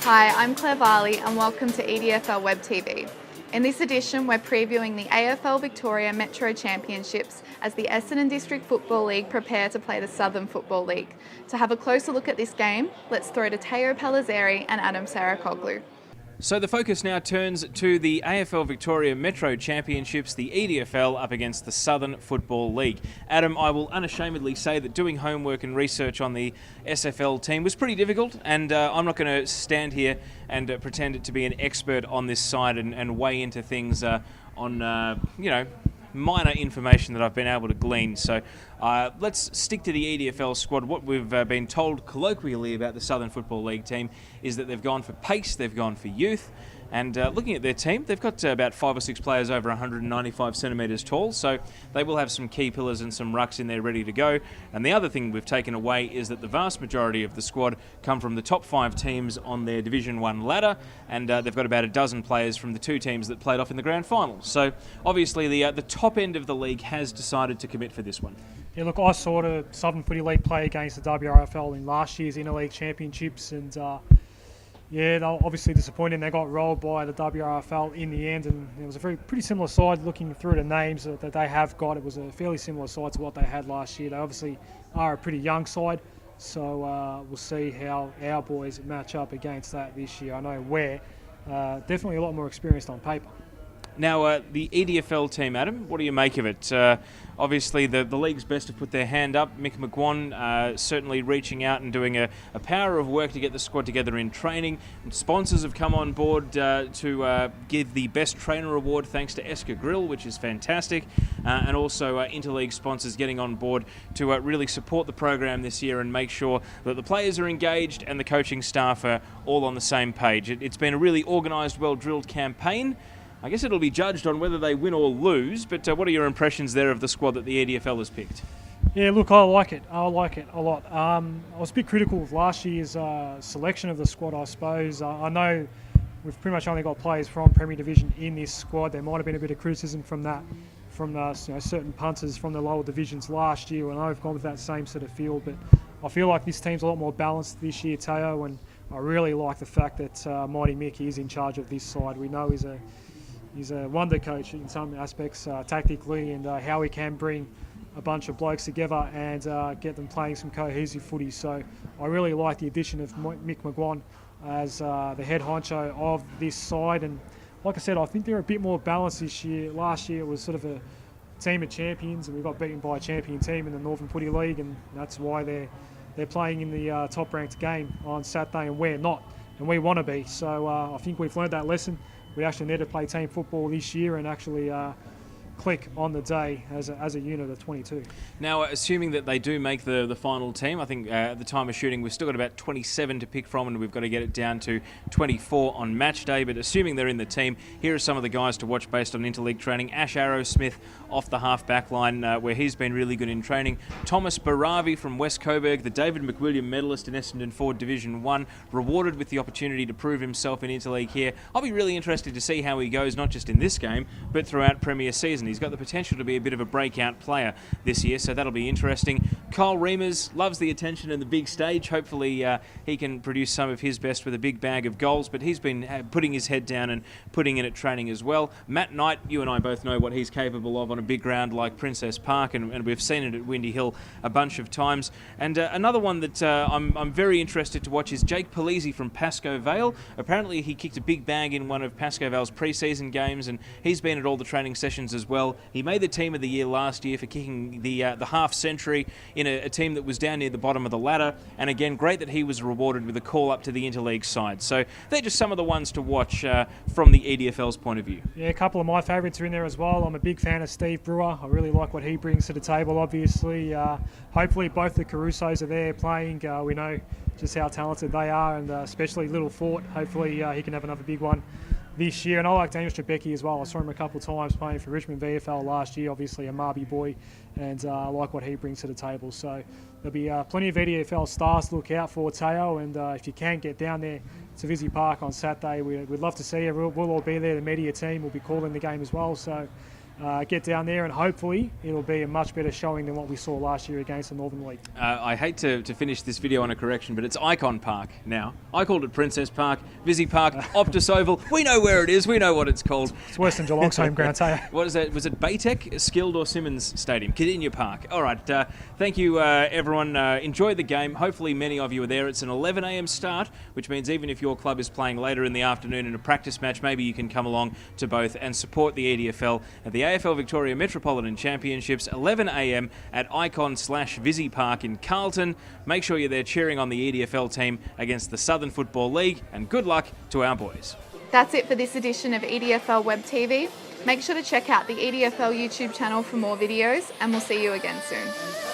Hi, I'm Claire Varley and welcome to EDFL Web TV. In this edition, we're previewing the AFL Victoria Metro Championships as the Essendon District Football League prepare to play the Southern Football League. To have a closer look at this game, let's throw to Pellizzeri and Adem Saricaoglu. So the focus now turns to the AFL Victoria Metro Championships, the EDFL up against the Southern Football League. Adam, I will unashamedly say that doing homework and research on the SFL team was pretty difficult, and I'm not going to stand here and pretend to be an expert on this side and weigh into things on minor information that I've been able to glean. So let's stick to the EDFL squad. What we've been told colloquially about the Southern Football League team is that they've gone for pace, they've gone for youth, and looking at their team, they've got about 5 or 6 players over 195 centimetres tall, so they will have some key pillars and some rucks in there ready to go. And the other thing we've taken away is that the vast majority of the squad come from the top 5 teams on their Division 1 ladder, and they've got about a dozen players from the 2 teams that played off in the grand final. So obviously the top end of the league has decided to commit for this one. Yeah, look, I saw the Southern Footy League play against the WRFL in last year's Interleague Championships, and yeah, they were obviously disappointed. They got rolled by the WRFL in the end, and it was a pretty similar side. Looking through the names that they have got, it was a fairly similar side to what they had last year. They obviously are a pretty young side, so we'll see how our boys match up against that this year. I know we're definitely a lot more experienced on paper. Now, the EDFL team, Adam, what do you make of it? Obviously, the league's best have put their hand up. Mick McGuan certainly reaching out and doing a power of work to get the squad together in training. Sponsors have come on board to give the Best Trainer Award thanks to Esker Grill, which is fantastic. And also Interleague sponsors getting on board to really support the program this year and make sure that the players are engaged and the coaching staff are all on the same page. It's been a really organised, well-drilled campaign. I guess it'll be judged on whether they win or lose, but what are your impressions there of the squad that the EDFL has picked? Yeah, look, I like it a lot. I was a bit critical of last year's selection of the squad, I suppose. I know we've pretty much only got players from Premier Division in this squad. There might have been a bit of criticism from that, from certain punters from the lower divisions last year, and I've gone with that same sort of feel. But I feel like this team's a lot more balanced this year, Teo, and I really like the fact that Mighty Mick is in charge of this side. We know he's a wonder coach in some aspects tactically, and how he can bring a bunch of blokes together and get them playing some cohesive footy. So I really like the addition of Mick McGuan as the head honcho of this side. And like I said, I think they're a bit more balanced this year. Last year it was sort of a team of champions, and we got beaten by a champion team in the Northern Footy League, and that's why they're playing in the top-ranked game on Saturday, and we're not, and we want to be. So I think we've learned that lesson. We actually need to play team football this year and actually click on the day as a unit of 22. Now, assuming that they do make the final team, I think at the time of shooting we've still got about 27 to pick from, and we've got to get it down to 24 on match day. But assuming they're in the team, here are some of the guys to watch based on interleague training. Ash Arrowsmith off the half-back line, where he's been really good in training. Thomas Baravi from West Coburg, the David McWilliam medalist in Essendon Ford Division 1, rewarded with the opportunity to prove himself in interleague here. I'll be really interested to see how he goes, not just in this game, but throughout Premier season. He's got the potential to be a bit of a breakout player this year, so that'll be interesting. Kyle Reimers loves the attention and the big stage. Hopefully he can produce some of his best with a big bag of goals, but he's been putting his head down and putting in at training as well. Matt Knight, you and I both know what he's capable of on a big ground like Princess Park, and we've seen it at Windy Hill a bunch of times. And another one that I'm very interested to watch is Jake Pellizzeri from Pascoe Vale. Apparently he kicked a big bag in one of Pascoe Vale's pre-season games, and he's been at all the training sessions as well. He made the team of the year last year for kicking the half century in a team that was down near the bottom of the ladder, and again, great that he was rewarded with a call up to the interleague side. So they're just some of the ones to watch from the EDFL's point of view. Yeah, a couple of my favourites are in there as well. I'm a big fan of Steve Brewer. I really like what he brings to the table, obviously. Hopefully both the Carusos are there playing. We know just how talented they are, and especially Little Fort. Hopefully he can have another big one this year. And I like Daniel Strabecki as well. I saw him a couple of times playing for Richmond VFL last year, obviously a Marby boy, and I like what he brings to the table. So there'll be plenty of EDFL stars to look out for, Teo, and if you can get down there to Visy Park on Saturday, we'd love to see you. We'll all be there. The media team will be calling the game as well. So get down there, and hopefully it'll be a much better showing than what we saw last year against the Northern League. I hate to finish this video on a correction, but it's Icon Park now. I called it Princess Park, Visi Park, Optus Oval. We know where it is. We know what it's called. It's worse than Geelong's home ground, tell you. What is that? Was it Baytech, Skilled or Simmons Stadium? Cardinia Park. All right. Thank you, everyone. Enjoy the game. Hopefully many of you are there. It's an 11 a.m. start, which means even if your club is playing later in the afternoon in a practice match, maybe you can come along to both and support the EDFL at the AFL Victoria Metropolitan Championships, 11 a.m. at Icon/Visi Park in Carlton. Make sure you're there cheering on the EDFL team against the Southern Football League, and good luck to our boys. That's it for this edition of EDFL Web TV. Make sure to check out the EDFL YouTube channel for more videos, and we'll see you again soon.